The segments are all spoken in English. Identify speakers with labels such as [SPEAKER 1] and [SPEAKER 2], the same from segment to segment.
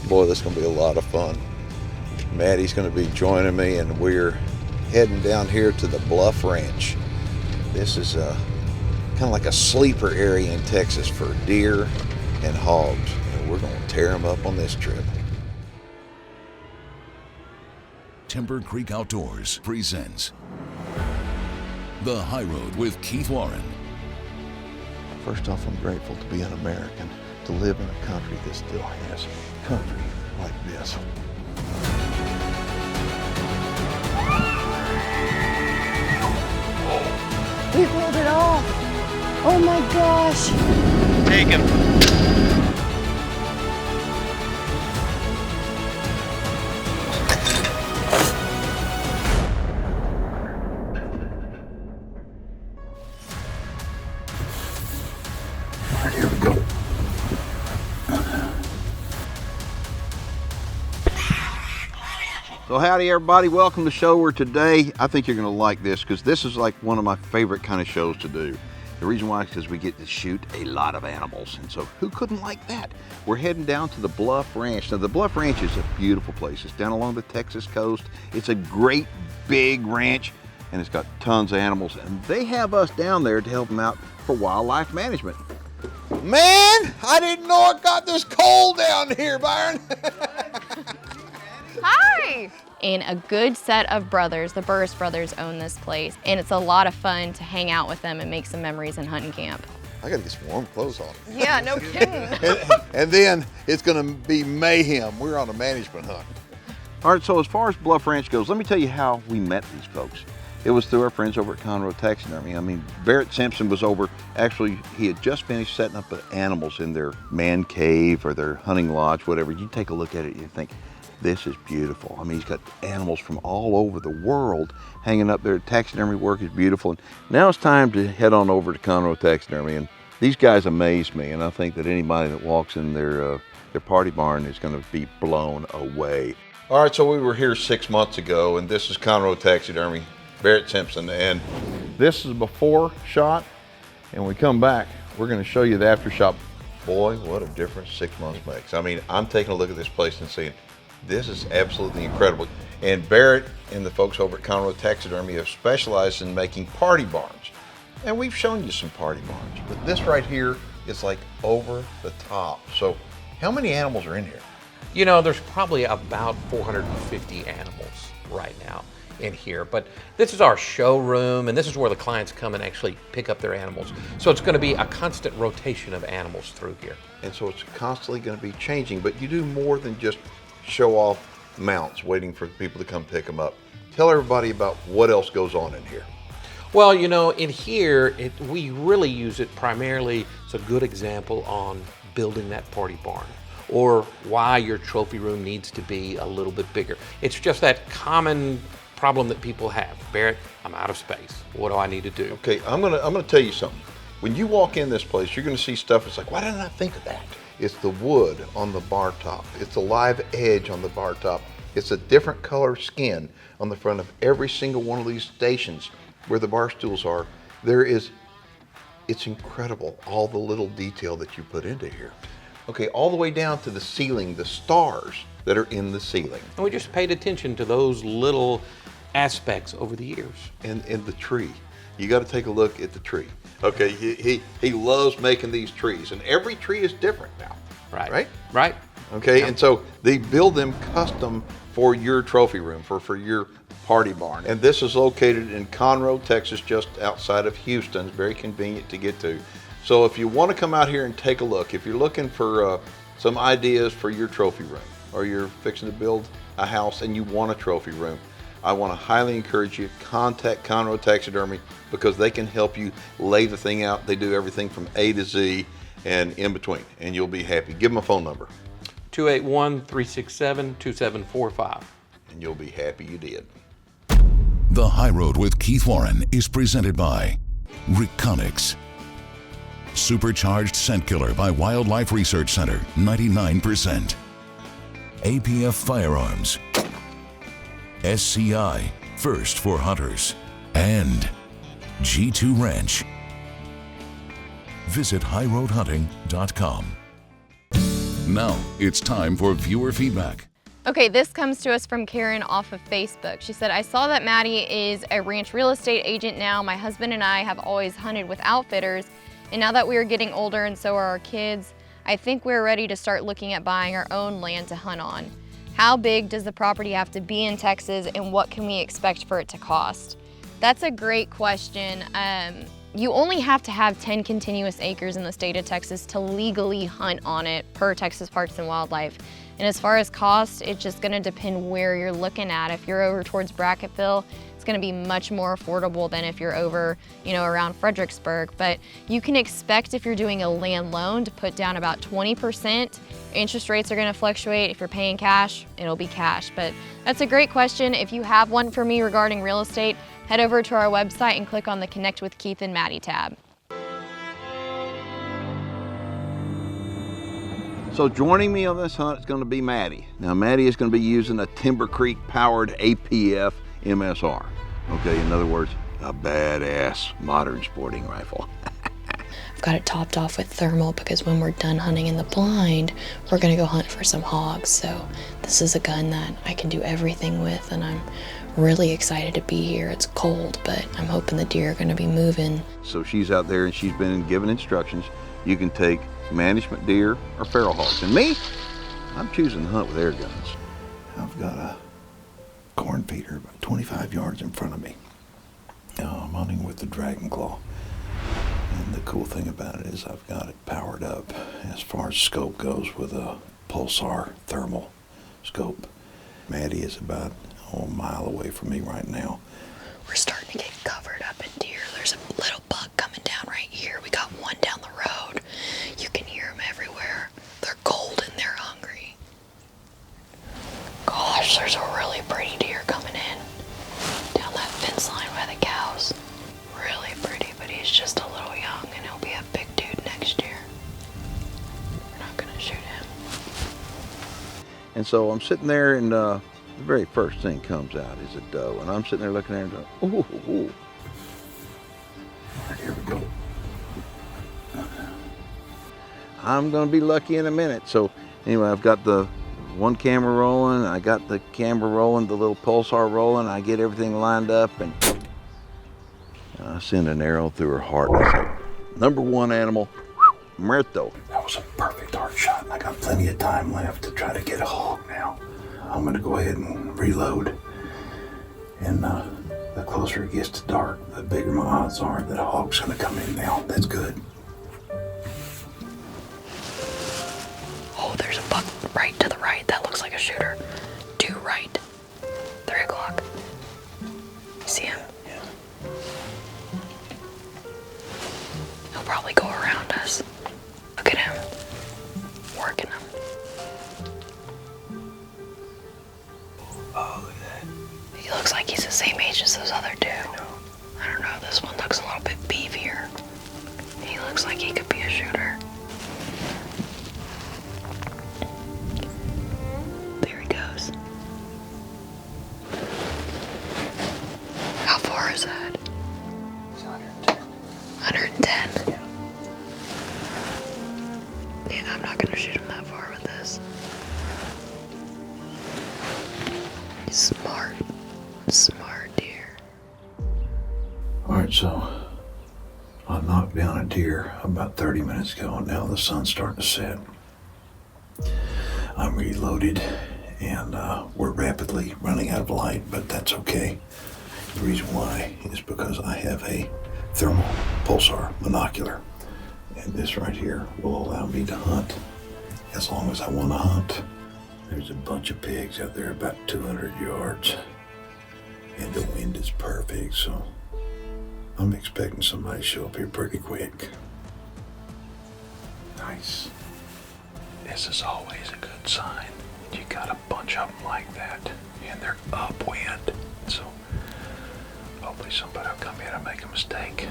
[SPEAKER 1] Boy, this is going to be a lot of fun. Matti's going to be joining me, and we're heading down here to the Bluff Ranch. This is kind of like a sleeper area in Texas for deer and hogs, and we're going to tear them up on this trip.
[SPEAKER 2] Timber Creek Outdoors presents The High Road with Keith Warren.
[SPEAKER 1] First off, I'm grateful to be an American, to live in a country that still has country like this.
[SPEAKER 3] We pulled it off. Oh my gosh.
[SPEAKER 4] Take him.
[SPEAKER 1] Here we go. So howdy everybody, welcome to the show. Where today, I think you're going to like this because this is like one of my favorite kind of shows to do. The reason why is because we get to shoot a lot of animals, and so who couldn't like that? We're heading down to the Bluff Ranch. Now the Bluff Ranch is a beautiful place. It's down along the Texas coast. It's a great big ranch, and it's got tons of animals, and they have us down there to help them out for wildlife management. Man, I didn't know it got this cold down here, Byron.
[SPEAKER 3] Hi! And a good set of brothers, the Burris brothers, own this place, and it's a lot of fun to hang out with them and make some memories in hunting camp.
[SPEAKER 1] I gotta get some warm clothes on.
[SPEAKER 3] Yeah, no kidding.
[SPEAKER 1] and then it's gonna be mayhem. We're on a management hunt. All right, so as far as Bluff Ranch goes, let me tell you how we met these folks. It was through our friends over at Conroe Taxidermy. I mean, Barrett Simpson was over, actually, he had just finished setting up the animals in their man cave or their hunting lodge, whatever. You take a look at it and you think, this is beautiful. I mean, he's got animals from all over the world hanging up there. Taxidermy work is beautiful. And now it's time to head on over to Conroe Taxidermy. And these guys amaze me. And I think that anybody that walks in their party barn is going to be blown away. All right, so we were here 6 months ago, and this is Conroe Taxidermy, Barrett Simpson. And this is a before shot. And when we come back, we're going to show you the after shot. Boy, what a difference 6 months makes. I mean, I'm taking a look at this place and saying, this is absolutely incredible. And Barrett and the folks over at Conroe Taxidermy have specialized in making party barns. And we've shown you some party barns, but this right here is like over the top. So how many animals are in here?
[SPEAKER 4] You know, there's probably about 450 animals right now in here, but this is our showroom, and this is where the clients come and actually pick up their animals. So it's going to be a constant rotation of animals through here.
[SPEAKER 1] And so it's constantly going to be changing, but you do more than just show off mounts waiting for people to come pick them up. Tell everybody about what else goes on in here.
[SPEAKER 4] Well, you know, in here, we really use it primarily. It's a good example on building that party barn or why your trophy room needs to be a little bit bigger. It's just that common problem that people have. Barrett, I'm out of space. What do I need to do?
[SPEAKER 1] Okay, I'm gonna tell you something. When you walk in this place, you're gonna see stuff. It's like, why didn't I think of that? It's the wood on the bar top. It's the live edge on the bar top. It's a different color skin on the front of every single one of these stations where the bar stools are. It's incredible, all the little detail that you put into here. Okay, all the way down to the ceiling, the stars that are in the ceiling.
[SPEAKER 4] And we just paid attention to those little aspects over the years.
[SPEAKER 1] And the tree. You got to take a look at the tree. Okay, he loves making these trees, and every tree is different now. Right. Okay, yeah. And so they build them custom for your trophy room, for your party barn. And this is located in Conroe, Texas, just outside of Houston. It's very convenient to get to. So if you want to come out here and take a look, if you're looking for some ideas for your trophy room, or you're fixing to build a house and you want a trophy room, I want to highly encourage you to contact Conroe Taxidermy because they can help you lay the thing out. They do everything from A to Z and in between, and you'll be happy. Give them a phone number.
[SPEAKER 4] 281-367-2745.
[SPEAKER 1] And you'll be happy you did.
[SPEAKER 2] The High Road with Keith Warren is presented by Reconics. Supercharged Scent Killer by Wildlife Research Center, 99%. APF Firearms. SCI, first for hunters. And G2 Ranch. Visit highroadhunting.com. Now it's time for viewer feedback.
[SPEAKER 3] Okay, this comes to us from Karen off of Facebook. She said, I saw that Matti is a ranch real estate agent now. My husband and I have always hunted with outfitters, and now that we are getting older and so are our kids, I think we're ready to start looking at buying our own land to hunt on. How big does the property have to be in Texas, and what can we expect for it to cost? That's a great question. You only have to have 10 continuous acres in the state of Texas to legally hunt on it per Texas Parks and Wildlife. And as far as cost, it's just gonna depend where you're looking at. If you're over towards Brackettville, it's gonna be much more affordable than if you're over, around Fredericksburg. But you can expect, if you're doing a land loan, to put down about 20%. Interest rates are gonna fluctuate. If you're paying cash, it'll be cash. But that's a great question. If you have one for me regarding real estate, head over to our website and click on the Connect with Keith and Matti tab.
[SPEAKER 1] So joining me on this hunt is going to be Matti. Now Matti is going to be using a Timber Creek powered APF MSR. Okay, in other words, a badass modern sporting rifle.
[SPEAKER 5] I've got it topped off with thermal because when we're done hunting in the blind, we're gonna go hunt for some hogs. So this is a gun that I can do everything with, and I'm really excited to be here. It's cold, but I'm hoping the deer are gonna be moving.
[SPEAKER 1] So she's out there and she's been given instructions. You can take management deer or feral hogs. And me, I'm choosing to hunt with air guns.
[SPEAKER 6] I've got a corn feeder about 25 yards in front of me. I'm hunting with the Dragon Claw. And the cool thing about it is I've got it powered up as far as scope goes with a Pulsar thermal scope. Matti is about a mile away from me right now.
[SPEAKER 5] We're starting to get covered up in deer. There's a little buck coming down right here. We got one down the road. You can hear them everywhere. They're golden, they're hungry. Gosh, there's a really pretty deer coming in down that fence line by the cows. Really pretty, but he's just a little young and he'll be a big dude next year. We're not gonna shoot him.
[SPEAKER 1] And so I'm sitting there, and the very first thing comes out is a doe. And I'm sitting there looking at her and going, ooh, ooh.
[SPEAKER 6] All right, here we go.
[SPEAKER 1] I'm gonna be lucky in a minute. So anyway, I've got the one camera rolling, I got the camera rolling, the little Pulsar rolling, I get everything lined up, and I send an arrow through her heart. And I say, number one animal, muerto.
[SPEAKER 6] That was a perfect arc shot, and I got plenty of time left to try to get a hog now. I'm gonna go ahead and reload. And the closer it gets to dark, the bigger my odds are that a hog's gonna come in now. That's good.
[SPEAKER 5] Oh, there's a buck right to the right. That looks like a shooter. Due right. 3 o'clock. You see him?
[SPEAKER 6] Yeah.
[SPEAKER 5] He'll probably go around us. Look at him. Working him.
[SPEAKER 6] Oh, look at that.
[SPEAKER 5] He looks like he's the same age as those other two. I don't know, this one looks a little bit beefier. He looks like he could be a shooter. There he goes. How far is that?
[SPEAKER 6] It's 110.
[SPEAKER 5] 110?
[SPEAKER 6] Yeah.
[SPEAKER 5] Yeah, I'm not gonna shoot him that far with this. He's smart. Smart deer.
[SPEAKER 6] All right, so I knocked down a deer about 30 minutes ago, and now the sun's starting to set. I'm reloaded, and we're rapidly running out of light, but that's okay. The reason why is because I have a thermal Pulsar monocular, and this right here will allow me to hunt as long as I want to hunt. There's a bunch of pigs out there about 200 yards, and the wind is perfect, so I'm expecting somebody to show up here pretty quick. Nice. This is always a good sign. You got a bunch of them like that, and they're upwind, so hopefully somebody will come in and make a mistake.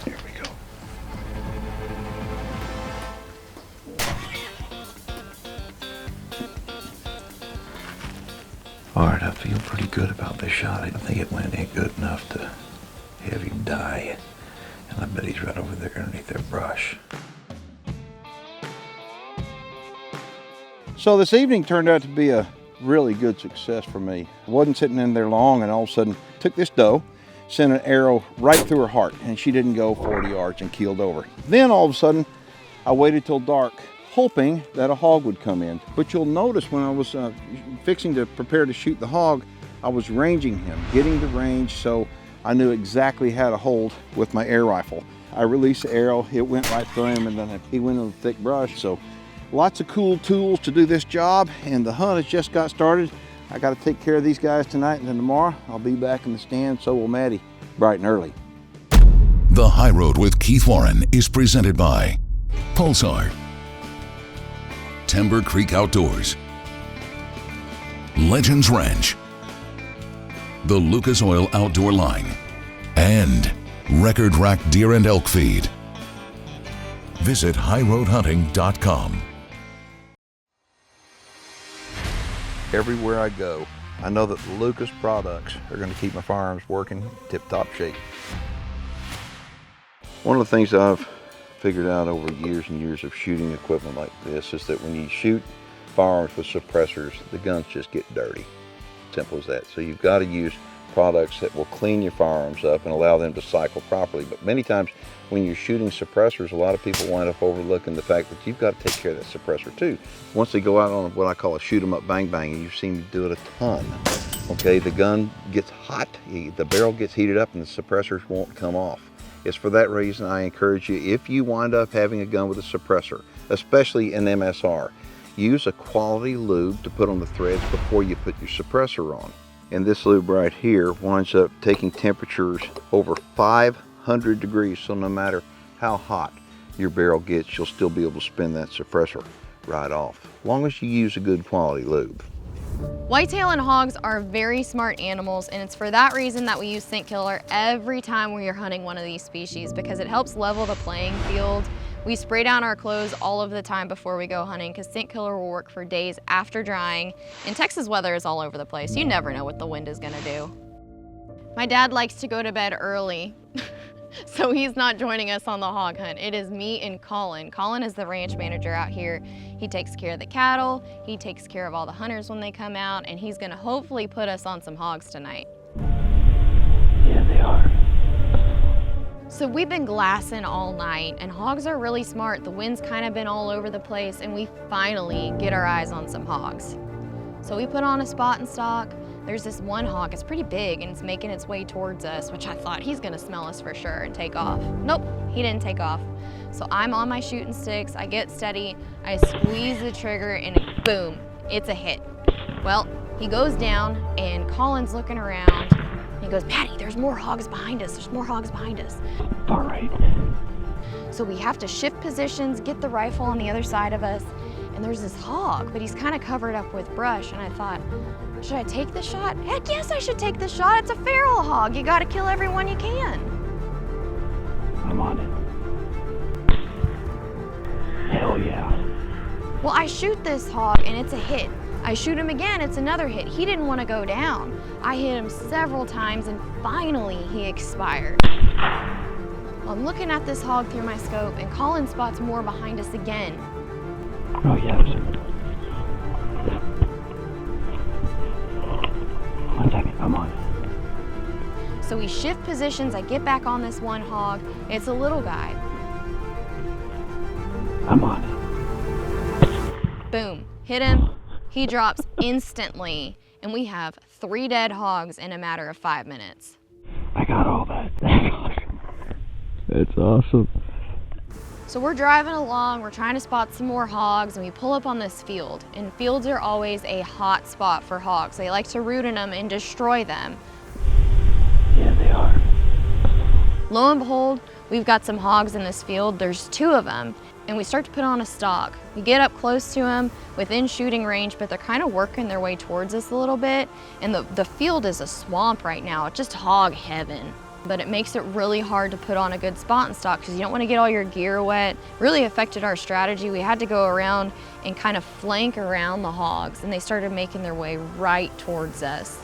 [SPEAKER 6] Here we go. All right, I feel pretty good about this shot. I think it went in good enough to have him die. And I bet he's right over there. they're underneath their brush.
[SPEAKER 1] So this evening turned out to be a really good success for me. I wasn't sitting in there long, and all of a sudden took this doe, sent an arrow right through her heart, and she didn't go 40 yards and keeled over. Then all of a sudden I waited till dark, hoping that a hog would come in. But you'll notice when I was fixing to prepare to shoot the hog, I was ranging him, getting the range, so I knew exactly how to hold with my air rifle. I released the arrow, it went right through him, and then he went in the thick brush. So lots of cool tools to do this job, and the hunt has just got started. I got to take care of these guys tonight, and then tomorrow I'll be back in the stand, so will Matti, bright and early.
[SPEAKER 2] The High Road with Keith Warren is presented by Pulsar, Timber Creek Outdoors, Legends Ranch, the Lucas Oil Outdoor Line, and Record Rack Deer and Elk Feed. Visit highroadhunting.com.
[SPEAKER 1] Everywhere I go, I know that the Lucas products are going to keep my firearms working tip-top shape. One of the things I've figured out over years and years of shooting equipment like this is that when you shoot firearms with suppressors, the guns just get dirty. Simple as that. So you've got to use products that will clean your firearms up and allow them to cycle properly. But many times when you're shooting suppressors, a lot of people wind up overlooking the fact that you've got to take care of that suppressor too. Once they go out on what I call a shoot 'em up bang bang, and you've seen me do it a ton, okay, the gun gets hot, the barrel gets heated up, and the suppressors won't come off. It's for that reason I encourage you, if you wind up having a gun with a suppressor, especially an MSR, use a quality lube to put on the threads before you put your suppressor on. And this lube right here winds up taking temperatures over 500 degrees, so no matter how hot your barrel gets, you'll still be able to spin that suppressor right off, as long as you use a good quality lube.
[SPEAKER 3] Whitetail and hogs are very smart animals, and it's for that reason that we use scent killer every time we are hunting one of these species, because it helps level the playing field. We spray down our clothes all of the time before we go hunting because scent killer will work for days after drying. And Texas weather is all over the place. You never know what the wind is gonna do. My dad likes to go to bed early, so he's not joining us on the hog hunt. It is me and Colin. Colin is the ranch manager out here. He takes care of the cattle, he takes care of all the hunters when they come out, and he's gonna hopefully put us on some hogs tonight.
[SPEAKER 6] Yeah, they are.
[SPEAKER 3] So we've been glassing all night, and hogs are really smart. The wind's kind of been all over the place, and we finally get our eyes on some hogs. So we put on a spot and stock. There's this one hog, it's pretty big, and it's making its way towards us, which I thought he's gonna smell us for sure and take off. Nope, he didn't take off. So I'm on my shooting sticks, I get steady, I squeeze the trigger, and boom, it's a hit. Well, he goes down, and Colin's looking around. He goes, Matti, there's more hogs behind us. There's more hogs behind us.
[SPEAKER 6] All right.
[SPEAKER 3] So we have to shift positions, get the rifle on the other side of us, and there's this hog, but he's kind of covered up with brush, and I thought, should I take the shot? Heck yes, I should take the shot. It's a feral hog. You got to kill everyone you can.
[SPEAKER 6] I'm on it. Hell yeah.
[SPEAKER 3] Well, I shoot this hog, and it's a hit. I shoot him again, it's another hit. He didn't want to go down. I hit him several times, and finally he expired. I'm looking at this hog through my scope, and Colin spots more behind us again.
[SPEAKER 6] Oh, yes. 1 second, I'm on it.
[SPEAKER 3] So we shift positions, I get back on this one hog. It's a little guy.
[SPEAKER 6] I'm on it.
[SPEAKER 3] Boom, hit him. He drops instantly, and we have 3 dead hogs in a matter of 5 minutes.
[SPEAKER 6] I got all that. That's awesome. That's awesome.
[SPEAKER 3] So we're driving along, we're trying to spot some more hogs, and we pull up on this field. And fields are always a hot spot for hogs. They like to root in them and destroy them.
[SPEAKER 6] Yeah, they are.
[SPEAKER 3] Lo and behold, we've got some hogs in this field. There's 2 of them. And we start to put on a stalk. We get up close to them, within shooting range, but they're kind of working their way towards us a little bit. And the field is a swamp right now. It's just hog heaven. But it makes it really hard to put on a good spot and stalk because you don't want to get all your gear wet. Really affected our strategy. We had to go around and kind of flank around the hogs, and they started making their way right towards us.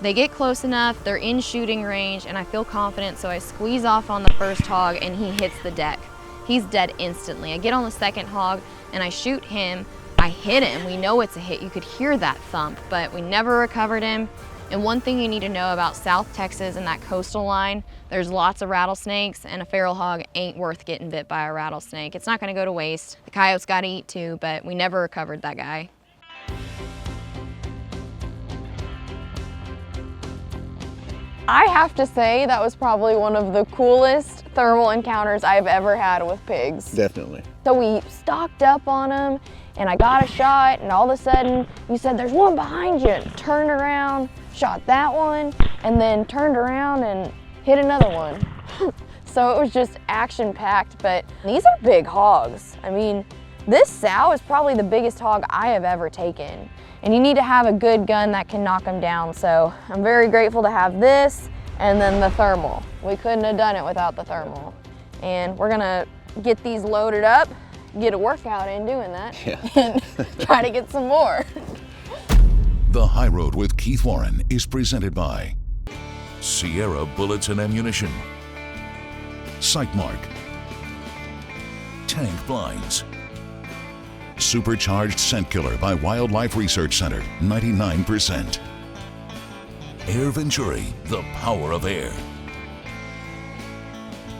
[SPEAKER 3] They get close enough, they're in shooting range, and I feel confident, so I squeeze off on the first hog and he hits the deck. He's dead instantly. I get on the second hog and I shoot him. I hit him. We know it's a hit. You could hear that thump, but we never recovered him. And one thing you need to know about South Texas and that coastal line, there's lots of rattlesnakes, and a feral hog ain't worth getting bit by a rattlesnake. It's not gonna go to waste. The coyotes gotta eat too, but we never recovered that guy. I have to say that was probably one of the coolest thermal encounters I've ever had with pigs.
[SPEAKER 1] Definitely.
[SPEAKER 3] So we stocked up on them and I got a shot, and all of a sudden you said there's one behind you. Turned around, shot that one, and then turned around and hit another one. So it was just action-packed, but these are big hogs. I mean, this sow is probably the biggest hog I have ever taken. And you need to have a good gun that can knock them down. So I'm very grateful to have this and then the thermal. We couldn't have done it without the thermal. And we're gonna get these loaded up, get a workout in doing that, and try to get some more.
[SPEAKER 2] The High Road with Keith Warren is presented by Sierra Bullets and Ammunition, Sightmark, Tank Blinds, Supercharged Scent Killer by Wildlife Research Center, 99%. Air Venturi, the power of air.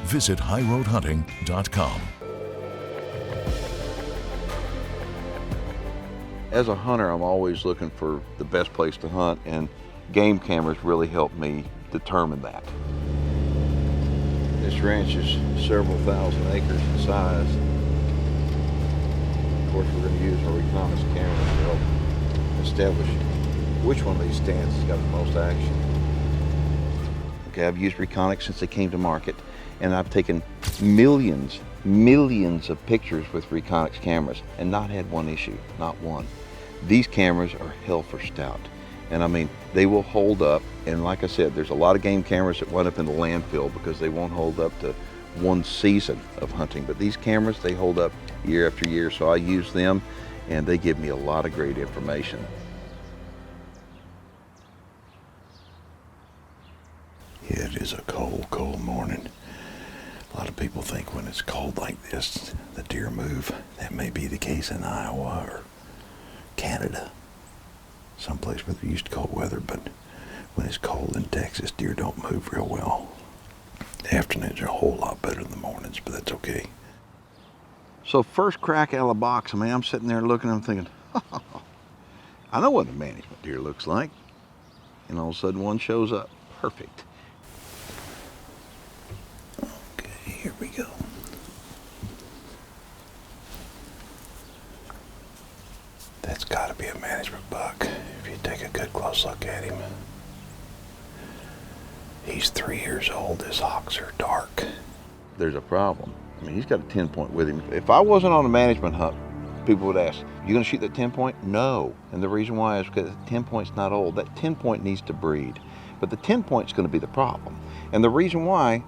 [SPEAKER 2] Visit highroadhunting.com.
[SPEAKER 1] As a hunter, I'm always looking for the best place to hunt, and game cameras really help me determine that. This ranch is several thousand acres in size. Of course, we're going to use our reconnaissance cameras to help establish which one of these stands has got the most action. Okay, I've used reconnaissance since they came to market, and I've taken millions of pictures with reconnaissance cameras and not had one issue, not one. These cameras are hell for stout. And I mean, they will hold up. And like I said, there's a lot of game cameras that wind up in the landfill because they won't hold up to one season of hunting. But these cameras, they hold up year after year. So I use them and they give me a lot of great information.
[SPEAKER 6] Yeah, it is a cold, cold morning. A lot of people think when it's cold like this, the deer move. That may be the case in Iowa or Canada, someplace where they're used to cold weather, but when it's cold in Texas, deer don't move real well. The afternoons are a whole lot better than the mornings, but that's okay.
[SPEAKER 1] So first crack out of the box, I mean, I'm sitting there looking, I'm thinking, I know what a management deer looks like. And all of a sudden one shows up. Perfect.
[SPEAKER 6] Okay, here we go. That's got to be a management buck if you take a good close look at him. He's 3 years old. His hocks are dark.
[SPEAKER 1] There's a problem. I mean, he's got a 10-point with him. If I wasn't on a management hunt, people would ask, you gonna shoot that 10-point? No. And the reason why is because the 10-point's not old. That 10-point needs to breed. But the 10-point's gonna be the problem. And the reason why,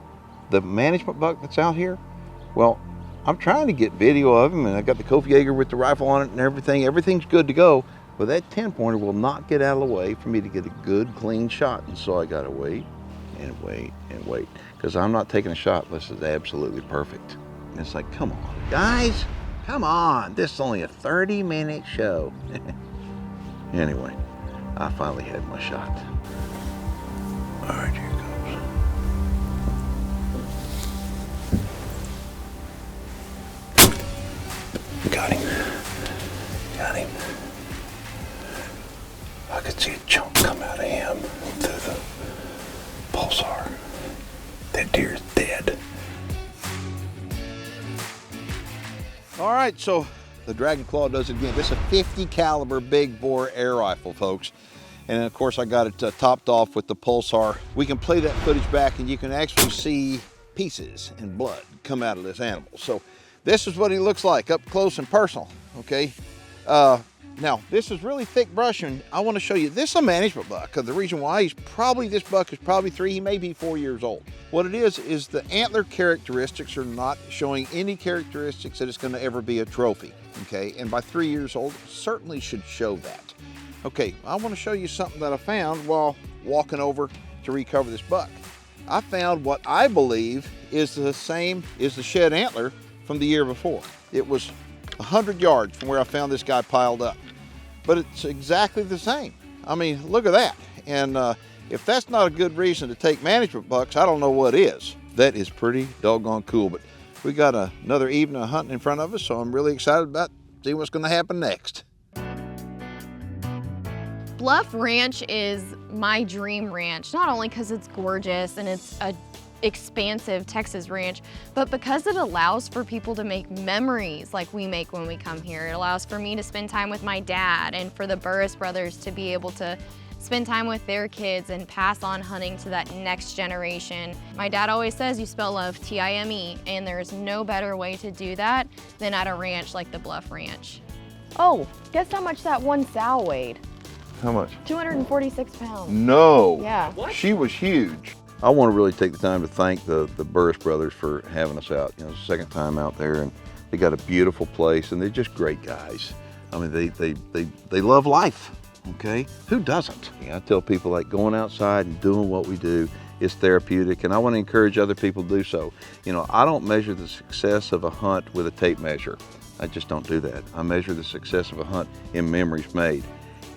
[SPEAKER 1] the management buck that's out here, well, I'm trying to get video of him, and I got the Kofi Jaeger with the rifle on it and everything. Everything's good to go, but that 10-pointer will not get out of the way for me to get a good, clean shot. And so I gotta wait and wait and wait, because I'm not taking a shot unless it's absolutely perfect. And it's like, come on, guys, come on. This is only a 30-minute show. Anyway, I finally had my shot. All right, here it goes. Got him. Got him. I could see a chunk come out of him through the Pulsar. That deer is dead. All right, so the Dragon Claw does it again. This is a 50 caliber big bore air rifle, folks. And of course I got it topped off with the Pulsar. We can play that footage back and you can actually see pieces and blood come out of this animal. So this is what he looks like up close and personal, okay? Now, this is really thick brush, and I want to show you, this is a management buck. The reason why, this buck is probably 3, he may be 4 years old. What it is the antler characteristics are not showing any characteristics that it's going to ever be a trophy, okay? And by 3 years old, certainly should show that. Okay, I want to show you something that I found while walking over to recover this buck. I found what I believe is the same as the shed antler from the year before. It was 100 yards from where I found this guy piled up, but it's exactly the same. I mean, look at that. And if that's not a good reason to take management bucks, I don't know what is. That is pretty doggone cool. But we got another evening of hunting in front of us, so I'm really excited about seeing what's going to happen next.
[SPEAKER 3] Bluff Ranch is my dream ranch, not only because it's gorgeous and it's a expansive Texas ranch, but because it allows for people to make memories like we make when we come here. It allows for me to spend time with my dad and for the Burris brothers to be able to spend time with their kids and pass on hunting to that next generation. My dad always says you spell love T-I-M-E, and there's no better way to do that than at a ranch like the Bluff Ranch. Oh, guess how much that one sow weighed?
[SPEAKER 1] How much?
[SPEAKER 3] 246 pounds.
[SPEAKER 1] No.
[SPEAKER 3] Yeah.
[SPEAKER 4] What?
[SPEAKER 1] She was huge. I want to really take the time to thank the Burris brothers for having us out. You know, it's the second time out there, and they got a beautiful place, and they're just great guys. I mean, they love life, okay? Who doesn't? I tell people, like, going outside and doing what we do is therapeutic, and I want to encourage other people to do so. You know, I don't measure the success of a hunt with a tape measure. I just don't do that. I measure the success of a hunt in memories made.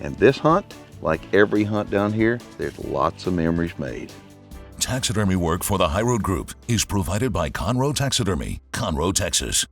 [SPEAKER 1] And this hunt, like every hunt down here, there's lots of memories made.
[SPEAKER 2] Taxidermy work for the High Road Group is provided by Conroe Taxidermy, Conroe, Texas.